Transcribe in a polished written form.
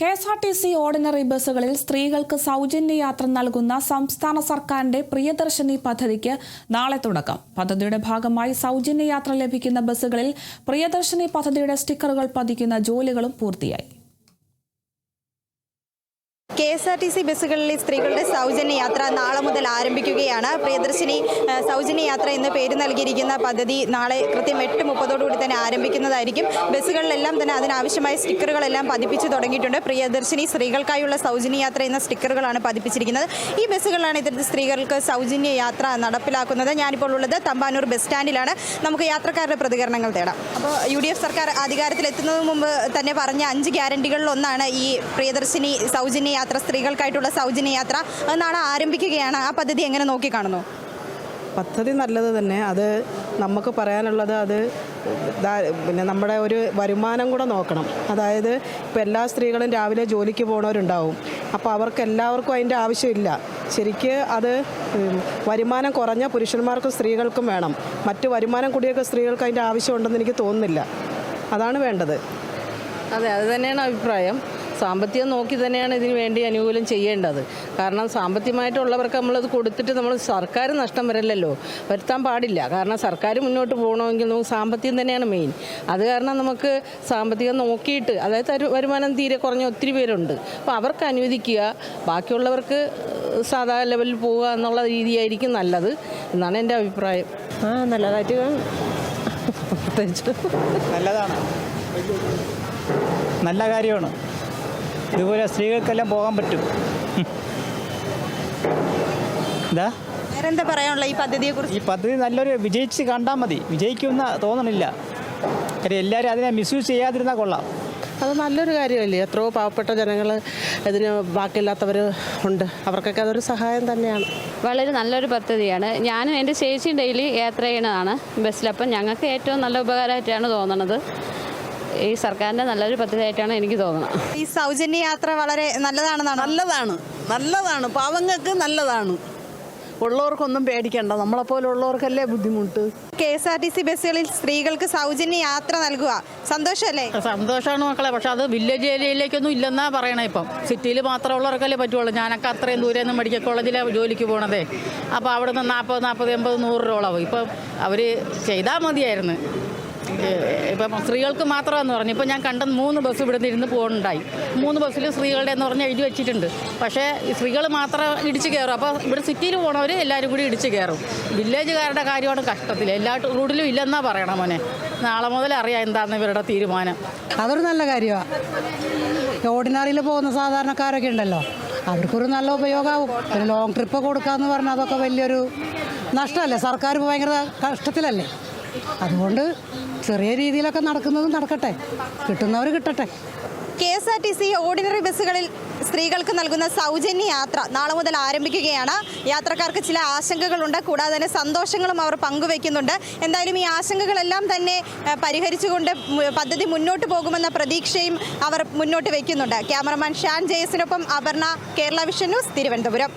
KSRTC ordinary ബസ്സുകളിൽ സ്ത്രീകൾക്ക് സൗജന്യ യാത്ര നൽകുന്ന സംസ്ഥാന സർക്കാരിന്റെ പ്രിയദർശിനി പദ്ധതിക്ക് നാളെ തുടക്കം. പദ്ധതിയുടെ ഭാഗമായി സൗജന്യ യാത്ര ലഭിക്കുന്ന ബസ്സുകളിൽ പ്രിയദർശിനി പദ്ധതിയുടെ സ്റ്റിക്കറുകൾ പതിക്കുന്ന ജോലികളും പൂർത്തിയായി. കെ.എസ്.ആർ.ടി.സി ബസ്സുകളിലെ സ്ത്രീകളുടെ സൗജന്യ യാത്ര നാളെ മുതൽ ആരംഭിക്കുകയാണ്. പ്രിയദർശിനി സൗജന്യ യാത്ര എന്ന് പേര് നൽകിയിരിക്കുന്ന പദ്ധതി നാളെ കൃത്യം 8:30 തന്നെ ആരംഭിക്കുന്നതായിരിക്കും. ബസ്സുകളിലെല്ലാം തന്നെ അതിനാവശ്യമായ സ്റ്റിക്കറുകളെല്ലാം പതിപ്പിച്ച് തുടങ്ങിയിട്ടുണ്ട്. പ്രിയദർശിനി സ്ത്രീകൾക്കായുള്ള സൗജന്യ യാത്ര എന്ന സ്റ്റിക്കറുകളാണ് പതിപ്പിച്ചിരിക്കുന്നത്. ഈ ബസ്സുകളിലാണ് ഇത്തരത്തിൽ സ്ത്രീകൾക്ക് സൗജന്യ യാത്ര നടപ്പിലാക്കുന്നത്. ഞാനിപ്പോൾ ഉള്ളത് തമ്പാനൂർ ബസ് സ്റ്റാൻഡിലാണ്. നമുക്ക് യാത്രക്കാരുടെ പ്രതികരണങ്ങൾ തേടാം. അപ്പോൾ UDF സർക്കാർ അധികാരത്തിലെത്തുന്നതിന് മുമ്പ് തന്നെ പറഞ്ഞ 5 ഗ്യാരണ്ടികളിലൊന്നാണ് ഈ പ്രിയദർശിനി സൗജന്യ യാത്ര, സ്ത്രീകൾക്കായിട്ടുള്ള സൗജന്യ യാത്ര. അത് നാളെ ആരംഭിക്കുകയാണ്. ആ പദ്ധതി എങ്ങനെ നോക്കിക്കാണുന്നു? പദ്ധതി നല്ലത് തന്നെ. അത് നമുക്ക് പറയാനുള്ളത് അത് പിന്നെ നമ്മുടെ ഒരു വരുമാനം കൂടെ നോക്കണം. അതായത് ഇപ്പോൾ എല്ലാ സ്ത്രീകളും രാവിലെ ജോലിക്ക് പോകുന്നവരുണ്ടാവും. അപ്പോൾ അവർക്ക് എല്ലാവർക്കും അതിൻ്റെ ആവശ്യമില്ല. ശരിക്ക് അത് വരുമാനം കുറഞ്ഞ പുരുഷന്മാർക്കും സ്ത്രീകൾക്കും വേണം. മറ്റ് വരുമാനം കൂടിയൊക്കെ സ്ത്രീകൾക്ക് അതിൻ്റെ ആവശ്യമുണ്ടെന്ന് എനിക്ക് തോന്നുന്നില്ല. അതാണ് വേണ്ടത്. അതെ, അത് തന്നെയാണ് അഭിപ്രായം. സാമ്പത്തികം നോക്കി തന്നെയാണ് ഇതിന് വേണ്ടി അനുകൂലം ചെയ്യേണ്ടത്. കാരണം സാമ്പത്തികമായിട്ടുള്ളവർക്ക് നമ്മളത് കൊടുത്തിട്ട് നമ്മൾ സർക്കാർ നഷ്ടം വരില്ലല്ലോ, വരുത്താൻ പാടില്ല. കാരണം സർക്കാർ മുന്നോട്ട് പോകണമെങ്കിൽ നമുക്ക് സാമ്പത്തികം തന്നെയാണ് മെയിൻ. അത് കാരണം നമുക്ക് സാമ്പത്തികം നോക്കിയിട്ട്, അതായത് വരുമാനം തീരെ കുറഞ്ഞ ഒത്തിരി പേരുണ്ട്, അപ്പോൾ അവർക്ക് അനുവദിക്കുക, ബാക്കിയുള്ളവർക്ക് സാധാ ലെവലിൽ പോവുക എന്നുള്ള രീതിയായിരിക്കും നല്ലത് എന്നാണ് എൻ്റെ അഭിപ്രായം. നല്ലതായിട്ട് നല്ലതാണ്, നല്ല കാര്യമാണ്. ഇതുപോലെ സ്ത്രീകൾക്കെല്ലാം പോകാൻ പറ്റും. എന്താ വേറെന്താ പറയാനുള്ള ഈ പദ്ധതിയെക്കുറിച്ച്? ഈ പദ്ധതി നല്ലൊരു വിജയിച്ച് കണ്ടാൽ മതി. വിജയിക്കുമെന്ന് തോന്നണില്ല. കാര്യം എല്ലാവരും അതിനെ മിസ്യൂസ് ചെയ്യാതിരുന്നാൽ കൊള്ളാം. അത് നല്ലൊരു കാര്യമല്ലേ. എത്രയോ പാവപ്പെട്ട ജനങ്ങൾ ഇതിന് ബാക്കിയില്ലാത്തവർ ഉണ്ട്. അവർക്കൊക്കെ അതൊരു സഹായം തന്നെയാണ്. വളരെ നല്ലൊരു പദ്ധതിയാണ്. ഞാനും എൻ്റെ ചേച്ചിയും ഡെയിലി യാത്ര ചെയ്യണതാണ് ബസ്സിലപ്പം. ഞങ്ങൾക്ക് ഏറ്റവും നല്ല ഉപകാരമായിട്ടാണ് തോന്നുന്നത്. ഈ സർക്കാരിൻ്റെ നല്ലൊരു പദ്ധതിയായിട്ടാണ് എനിക്ക് തോന്നുന്നത്. ഈ സൗജന്യ യാത്ര വളരെ നല്ലതാണെന്നാണ്. നല്ലതാണ് പാവങ്ങൾക്ക് നല്ലതാണ്. ഉള്ളവർക്കൊന്നും പേടിക്കണ്ട, നമ്മളെപ്പോലുള്ളവർക്കല്ലേ ബുദ്ധിമുട്ട്. കെ.എസ്.ആർ.ടി.സി ബസ്സുകളിൽ സ്ത്രീകൾക്ക് സൗജന്യ യാത്ര നൽകുക സന്തോഷമല്ലേ? സന്തോഷമാണ് മക്കളെ. പക്ഷെ അത് വില്ലേജ് ഏരിയയിലേക്കൊന്നും ഇല്ലെന്നാ പറയണേ. ഇപ്പം സിറ്റിയിൽ മാത്രമുള്ളവർക്കല്ലേ പറ്റുള്ളൂ. ഞാനൊക്കെ അത്രയും ദൂരെ നിന്ന് മെഡിക്കൽ കോളേജിലാണ് ജോലിക്ക് പോകണതേ. അപ്പോൾ അവിടെ നിന്ന് 40, 80, 100 രൂപ. ഇപ്പം അവർ ചെയ്താൽ മതിയായിരുന്നു. ഇപ്പം സ്ത്രീകൾക്ക് മാത്രമെന്ന് പറഞ്ഞു. ഇപ്പം ഞാൻ കണ്ട 3 ബസ് ഇവിടെ നിന്ന് ഇരുന്ന് പോകുന്നുണ്ടായി. 3 ബസ്സിൽ സ്ത്രീകളുടെ എന്ന് പറഞ്ഞ് എഴുതി വെച്ചിട്ടുണ്ട്. പക്ഷേ സ്ത്രീകൾ മാത്രം ഇടിച്ച് കയറും. അപ്പോൾ ഇവിടെ സിറ്റിയിൽ പോകണവർ എല്ലാവരും കൂടി ഇടിച്ച് കയറും. വില്ലേജുകാരുടെ കാര്യമാണ് കഷ്ടത്തിൽ. എല്ലാ റൂട്ടിലും ഇല്ലെന്നാ പറയണം മോനെ. നാളെ മുതൽ അറിയാം എന്താണെന്ന് ഇവരുടെ തീരുമാനം. അതൊരു നല്ല കാര്യമാണ്. ഓർഡിനറിയിൽ പോകുന്ന സാധാരണക്കാരൊക്കെ ഉണ്ടല്ലോ, അവർക്കൊരു നല്ല ഉപയോഗമാവും. ഒരു ലോങ് ട്രിപ്പ് കൊടുക്കാമെന്ന് പറഞ്ഞാൽ അതൊക്കെ വലിയൊരു നഷ്ടമല്ലേ. സർക്കാർ ഭയങ്കര കഷ്ടത്തിലല്ലേ. അതുകൊണ്ട് ചെറിയ രീതിയിലൊക്കെ നടക്കുന്നതും നടക്കട്ടെ, കിട്ടുന്നവർ കിട്ടട്ടെ. കെ.എസ്.ആർ.ടി.സി ഓർഡിനറി ബസ്സുകളിൽ സ്ത്രീകൾക്ക് നൽകുന്ന സൗജന്യ യാത്ര നാളെ മുതൽ ആരംഭിക്കുകയാണ്. യാത്രക്കാർക്ക് ചില ആശങ്കകളുണ്ട്, കൂടാതെ തന്നെ സന്തോഷങ്ങളും അവർ പങ്കുവയ്ക്കുന്നുണ്ട്. എന്തായാലും ഈ ആശങ്കകളെല്ലാം തന്നെ പരിഹരിച്ചുകൊണ്ട് പദ്ധതി മുന്നോട്ട് പോകുമെന്ന പ്രതീക്ഷയും അവർ മുന്നോട്ട് വയ്ക്കുന്നുണ്ട്. ക്യാമറമാൻ ഷാൻ ജയസിനൊപ്പം അപർണ, കേരള വിഷൻ ന്യൂസ്, തിരുവനന്തപുരം.